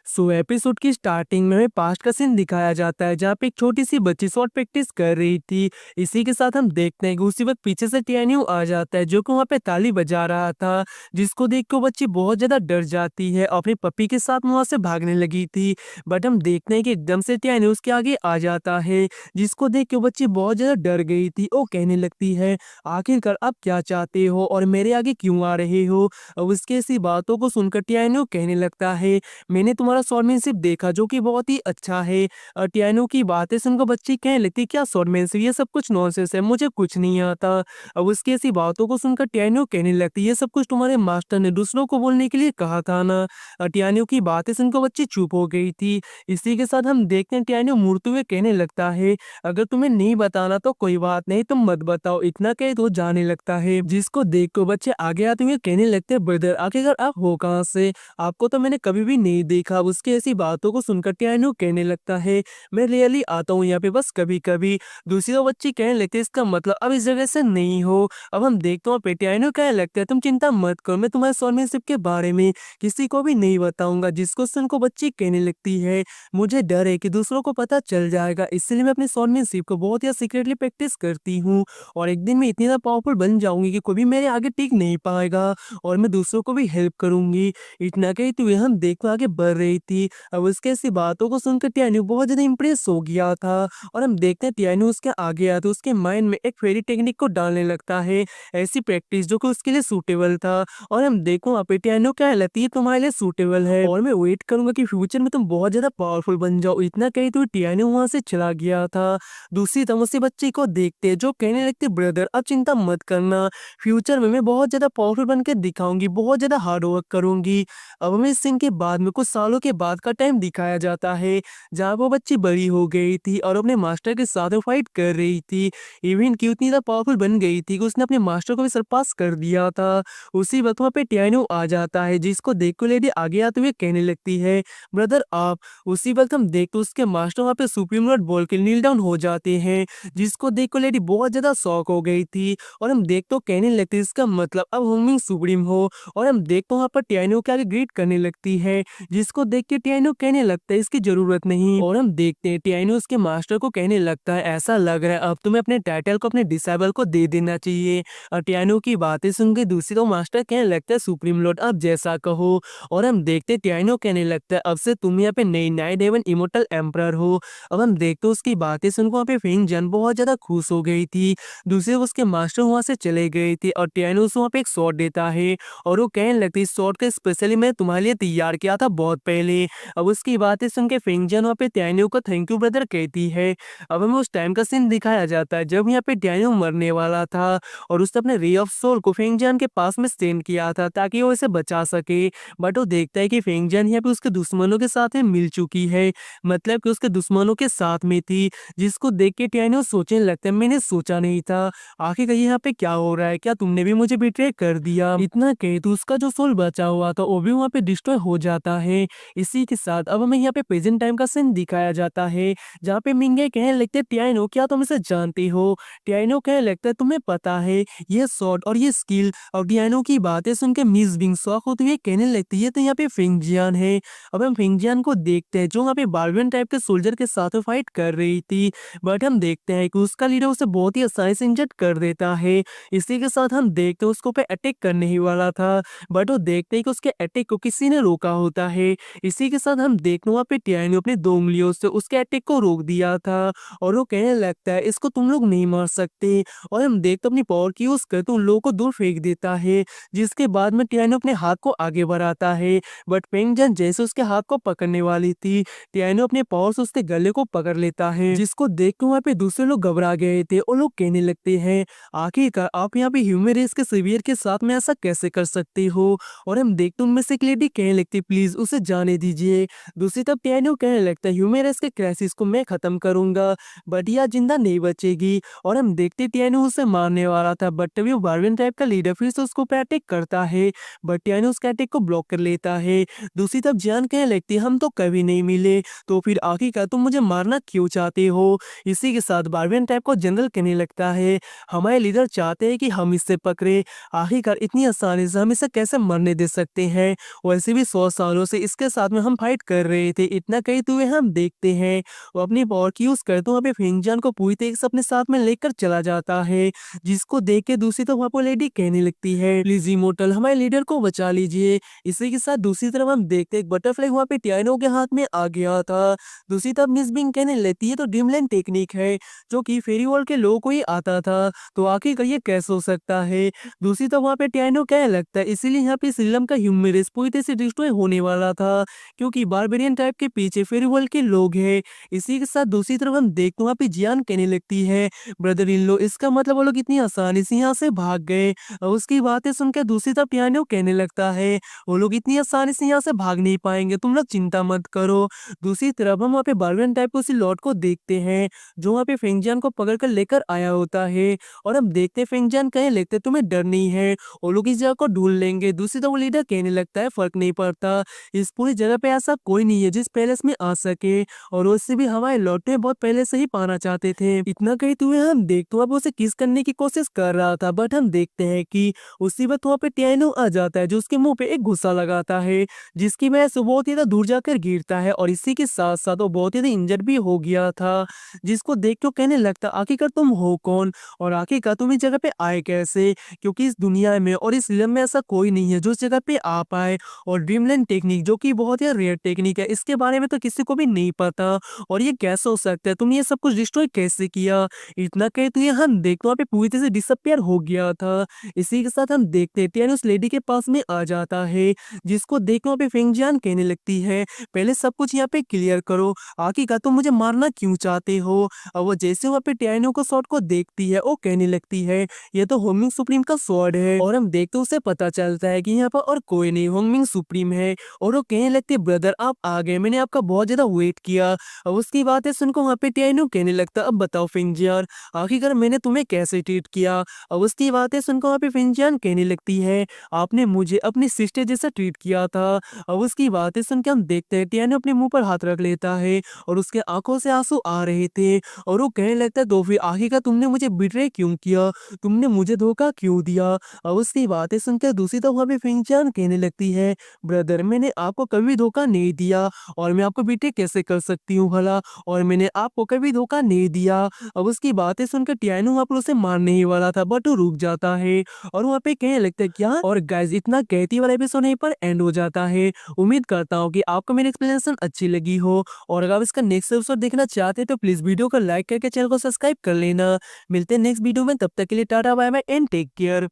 Episode की starting में हमें पास्ट का सीन दिखाया जाता है जहाँ पे एक छोटी सी बच्ची शॉट प्रैक्टिस कर रही थी। इसी के साथ हम देखते हैं कि उसी वक्त पीछे से टियान्यू आ जाता है जो कि वहाँ पे ताली बजा रहा था, जिसको देख के वो बच्ची बहुत ज़्यादा डर जाती है और अपने पपी के साथ वहाँ से भागने लगी थी। बट हम देखते हैं कि एकदम से टियान्यू उसके आगे आ जाता है, जिसको देख के वो बच्ची बहुत ज़्यादा डर गई थी। वो कहने लगती है, आखिरकार आप क्या चाहते हो और मेरे आगे क्यों आ रहे हो। अब उसकी ऐसी बातों को सुनकर टियान्यू कहने लगता है, मैंने तुम्हारा स्वॉर्डमैनशिप देखा जो कि बहुत ही अच्छा है। टियानो की बातें सुनकर बच्ची कहने लगती, क्या स्वॉर्डमैनशिप, ये सब कुछ नॉनसेंस है, मुझे कुछ नहीं आता। अब उसकी ऐसी बातों को सुनकर टियानो कहने लगती, ये सब कुछ तुम्हारे मास्टर ने दूसरों को बोलने के लिए कहा था ना। टियानो की बातें सुनकर बच्ची चुप हो गई थी। इसी के साथ हम देखते हैं टियानो मुड़ते हुए कहने लगता है, अगर तुम्हें नहीं बताना तो कोई बात नहीं, तुम मत बताओ। इतना कहे तो जाने लगता है, जिसको देख कर बच्चे आगे आते हुए कहने लगते, ब्रदर आखिरकार आप हो कहाँ से, आपको तो मैंने कभी भी नहीं देखा। अब उसकी ऐसी बातों को सुनकर टियानो कहने लगता है, मैं रियली आता हूँ यहाँ पे बस कभी कभी। दूसरी ओर बच्ची कहने लगती है, इसका मतलब अब इस जगह से नहीं हो। अब हम देखते हैं टियानो कहने लगता है, तुम चिंता मत करो, मैं तुम्हारे स्वॉर्डमैनशिप के बारे में किसी को भी नहीं बताऊंगा। जिसको सुनकर बच्ची कहने लगती है, मुझे डर है कि दूसरों को पता चल जाएगा, इसलिए मैं अपनी स्वॉर्डमैनशिप को बहुत ही सीक्रेटली प्रैक्टिस करती हूँ और एक दिन मैं इतनी ज़्यादा पावरफुल बन जाऊंगी कि कोई भी मेरे आगे टिक नहीं पाएगा और मैं दूसरों को भी हेल्प करूंगी। इतना कही तो हम देखो आगे बढ़ रही थी। अब उसके ऐसी बातों को सुनकर टियान्यू बहुत ज्यादा इंप्रेस हो गया था और हम देखते हैं टियान्यू उसके आगे आया तो उसके माइंड में एक फेरी टेक्निक को डालने लगता है, ऐसी प्रैक्टिस जो कि उसके लिए सूटेबल था। और हम देखो वहाँ पे टियान्यू क्या लगती है, तुम्हारे लिए सूटेबल है और मैं वेट करूंगा कि फ्यूचर में तुम बहुत ज्यादा पावरफुल बन जाओ। इतना कही तो टियान्यू वहां से चला गया था। दूसरी तरफ उसी बच्ची को देखते जो कहने लगते, ब्रदर अब चिंता मत करना, फ्यूचर में मैं बहुत ज्यादा पावरफुल बन के दिखाऊंगी, बहुत ज्यादा हार्ड वर्क करूंगी। अब हमें इस सीन के बाद में कुछ सालों के बाद का टाइम दिखाया जाता है जहाँ वो बच्ची बड़ी हो गई थी और अपने मास्टर के साथ फाइट कर रही थी। इवन की उतनी ज़्यादा पावरफुल बन गई थी कि उसने अपने मास्टर को भी सरपास कर दिया था। उसी वक्त वहाँ पे टियानो आ जाता है, जिसको देख को लेडी आगे आते हुए कहने लगती है, ब्रदर आप। उसी वक्त हम देखते उसके मास्टर वहाँ पे सुप्रीम लॉर्ड बोल के नील डाउन हो जाते हैं, जिसको देख को लेडी बहुत ज़्यादा शॉक हो गई थी। और हम देख तो कहने लगते इसका मतलब अब होमिंग सुप्रीम हो। और हम देखते वहाँ पर टियानो के आगे ग्रीट करने लगती है, जिसको देख के टियानो कहने लगता है इसकी जरूरत नहीं। और हम देखते हैं टियानो उसके मास्टर को कहने लगता है, ऐसा लग रहा है अब तुम्हें अपने टाइटल को अपने डिसेबल को दे देना चाहिए। और टियानो की बातें सुन के दूसरी तो मास्टर कहने लगता है, सुप्रीम लॉर्ड आप जैसा कहो। और हम देखते टियानो कहने लगता है, अब से तुम यहाँ पे नई नाइट हेवन इमोर्टल एम्परर हो। अब हम देखते उसकी बातें सुनकर वहाँ पे फेंग जन बहुत ज्यादा खुश हो गई थी। दूसरे उसके मास्टर वहाँ से चले गए थे और टियानो उसे वहाँ पे एक शॉट देता है और वो कहने लगती है, शॉट का स्पेशली मैं तुम्हारे लिए तैयार किया था बहुत पहले। अब उसकी बातें सुन के फेंगजन वहाँ पे टियानो को थैंक यू ब्रदर कहती है। अब हमें उस टाइम का सीन दिखाया जाता है जब यहाँ पे टियानो मरने वाला था और उसने अपने रे ऑफ सोल को फेंगजन के पास में स्टैंड किया था ताकि वो इसे बचा सके। बट वो देखता है कि फेंगजन यहाँ पे उसके दुश्मनों के साथ में मिल चुकी है, मतलब कि उसके दुश्मनों के साथ में थी। जिसको देख के टियानो सोचने लगता है, मैंने सोचा नहीं था, आखिर यहाँ पे क्या हो रहा है, क्या तुमने भी मुझे बिट्रे कर दिया। इतना कहे तो उसका जो सोल बचा हुआ था वो भी वहाँ पे डिस्ट्रॉय हो जाता है। इसी के साथ अब हमें यहाँ पे प्रेजेंट टाइम का सीन दिखाया जाता है जहाँ पे मिंगे कहने लगते, टियानो क्या तुम इसे जानते हो। टियानो कहने लगता है, तुम्हें पता है ये शॉट और ये स्किल। और टियानो की बातें सुन के मिस बिंग शॉक होते हुए कहने लगती है, तो यहाँ पे फेंगजियान है। अब हम फेंगजियान को देखते हैं जो वहाँ पे बार्बियन टाइप के सोल्जर के साथ फाइट कर रही थी। बट हम देखते हैं कि उसका लीडर उसे बहुत ही आसानी से इंजर्ड कर देता है। इसी के साथ हम देखते हैं उसको पे अटैक करने ही वाला था, बट वो देखते हैं कि उसके अटैक को किसी ने रोका होता है। इसी के साथ हम देखते वहाँ पे टियानो अपनी 2 उंगलियों से उसके अटैक को रोक दिया था और वो कहने लगता है, इसको तुम लोग नहीं मार सकते। और हम देखते अपनी पावर की यूज करते उन लोगों को दूर फेंक देता है, जिसके बाद में टियानो अपने हाथ को आगे बढ़ाता है। बट पेंगजन जैसे उसके हाथ को पकड़ने वाली थी, टियानो अपने पावर से उसके गले को पकड़ लेता है, जिसको देख के वहाँ पे दूसरे लोग घबरा गए थे और लोग कहने लगते हैं, आखिरकार आप यहाँ पे ह्यूमन रेस के सेवियर के साथ में ऐसा कैसे कर सकते हो। और हम देखते उनमें से एक लेडी कहने लगती, प्लीज उसे जाने दीजिए। दूसरी तरफ टियानो कहने लगता है, ह्यूमन रेस के क्राइसिस को मैं खत्म करूंगा, बट यह जिंदा नहीं बचेगी। और हम देखते टियानो उसे मारने वाला था, बट तभी वो बार्बियन टाइप का लीडर फिर से उसको पे अटैक करता है, बट टियानो उसके अटैक को ब्लॉक कर लेता है। दूसरी तरफ जान कहने लगती, हम तो कभी नहीं मिले, तो फिर आखिरकार तुम मुझे मारना क्यों चाहते हो। इसी के साथ बार्बियन टाइप को जनरल कहने लगता है, हमारे लीडर चाहते हैं कि हम इससे पकड़े, आखिरकार इतनी आसानी से हम इसे कैसे मरने दे सकते हैं, वैसे भी 100 सालों से इसके साथ में हम फाइट कर रहे थे। इतना कहते हुए हम देखते हैं वो अपनी पावर की यूज़ करते हुए वहाँ पे फिंगजान को पूरी तरीके से अपने साथ में लेकर चला जाता है, जिसको देख के दूसरी तरफ वहाँ पर लेडी कहने लगती है, प्लीज इमोर्टल हमारे लीडर को बचा लीजिए। इसी के साथ दूसरी तरफ हम देखते एक बटरफ्लाई वहाँ पे टियानो के हाथ में आ गया था। दूसरी तरफ मिस बिंग कहने लगती है तो ड्रीमलैंड टेक्निक है जो कि फेरी वर्ल्ड के लोगों को ही आता था, तो आखिर ये कैसे हो सकता है। दूसरी तरफ वहाँ पे टियानो कहने लगता है इसीलिए यहाँ पे श्रीलम का ह्यूमन रेस पूरी तरह से डिस्ट्रॉय होने वाला था, क्योंकि बारबेरियन टाइप के पीछे फेरी वर्ल्ड के लोग हैं। इसी के साथ दूसरी तरफ हम देखते वहाँ पे जियान कहने लगती है, ब्रदर इन लो इसका मतलब वो लोग इतनी आसानी से यहाँ से भाग गए। और उसकी बातें सुनकर दूसरी तरफ टियानो कहने लगता है वो लोग इतनी आसानी से यहाँ से भाग नहीं पाएंगे, तुम लोग चिंता मत करो। दूसरी तरफ हम वहाँ पे बारबेरियन टाइप के उसी लॉर्ड को देखते हैं जो वहाँ पे फेंगजान को पकड़ कर लेकर आया होता है, और हम देखते हैं फेंगजान कहने लगते तुम्हें डर नहीं है, वो लोग इस जगह को ढूंढ लेंगे। दूसरी तरफ वो लीडर कहने लगता है फर्क नहीं पड़ता, इस पूरी जगह पे ऐसा कोई नहीं है जिस पैलेस में आ सके, और उससे भी हमारे लॉर्ड ने बहुत पहले से ही पाना चाहते थे। इतना कहते हुए हम देखते अब उसे किस करने की कोशिश कर रहा था, बट हम देखते हैं कि उसी वक्त वहाँ पे टियानो आ जाता है जो उसके मुंह पे एक गुस्सा लगाता है, जिसकी वजह से बहुत ही ज्यादा दूर जाकर गिरता है, और इसी के साथ साथ वो बहुत ही ज्यादा इंजर्ड भी हो गया था, जिसको देख के वो कहने लगता आखिरकार तुम हो कौन और आखिरकार तुम इस जगह पे आए कैसे, क्योंकि इस दुनिया में और इस फिल्म में ऐसा कोई नहीं है जो इस जगह पे आ पाए, और ड्रीमलैंड टेक्निक जो कि बहुत ही रेयर टेक्निक है इसके बारे में तो किसी को भी नहीं पता, और ये कैसे हो सकता है, तुमने ये सब कुछ डिस्ट्रॉय कैसे किया। इतना कहते हुए हम देखते वहाँ पे पूरी तरह से डिसअपियर हो गया था। इसी के साथ हम देखते हैं टियानो उस लेडी के पास में आ जाता है, जिसको देख के वहाँ पे फेंगजान कहने लगती है पहले सब कुछ यहाँ पे क्लियर करो, आखिरकार तुम मुझे मारना क्यों चाहते हो। और वो जैसे वहाँ पे टियानो को शॉट को देखती है वो कहने लगती है ये तो होमिंग सुप्रीम का स्वॉर्ड है, और हम देखते उसे पता चलता है कि यहाँ पर और कोई नहीं होमिंग सुप्रीम है, और वो कहने लगते ब्रदर आप आ गए, मैंने आपका बहुत ज्यादा वेट किया। और उसकी बातें सुनकर वहाँ पे टियानो कहने लगता अब बताओ फिंजियान आखिरकार मैंने तुम्हें कैसे ट्रीट किया। और उसकी बातें सुनकर वहाँ पे फिंजियान कहने लगती है आपने मुझे अपनी सिस्टर जैसा ट्रीट किया था। और उसकी बातें सुनकर हम देखते हैं टियानो अपने मुंह पर हाथ रख लेता है और उसके आंखों से आंसू आ रहे थे, और वो कहने लगता है तो फिर आखिरकार तुमने मुझे बिट्रे क्यों किया, तुमने मुझे धोखा क्यों दिया। और उसकी बातें सुनकर दूसरी तरफ वहाँ पे फिंजियान कहने लगती है ब्रदर मैंने आपको कभी धोखा नहीं दिया, और मैं आपको बिट्रे कैसे कर सकती हूँ भला, और मैंने आपको कभी धोखा नहीं दिया। अब उसकी बातें सुनकर टियानो वहाँ पर उसे मारने ही वाला था, बट वो रुक जाता है और वहाँ पे कहने लगता है क्या, और गाइस इतना कहती वाला एपिसोड यहीं पर एंड हो जाता है। उम्मीद करता हूँ कि आपको मेरी एक्सप्लेनेशन अच्छी लगी हो, और अगर आप इसका नेक्स्ट एपिसोड देखना चाहते हैं तो प्लीज वीडियो को लाइक करके चैनल को सब्सक्राइब कर लेना। मिलते हैं नेक्स्ट वीडियो में, तब तक के लिए tata bye bye and take care.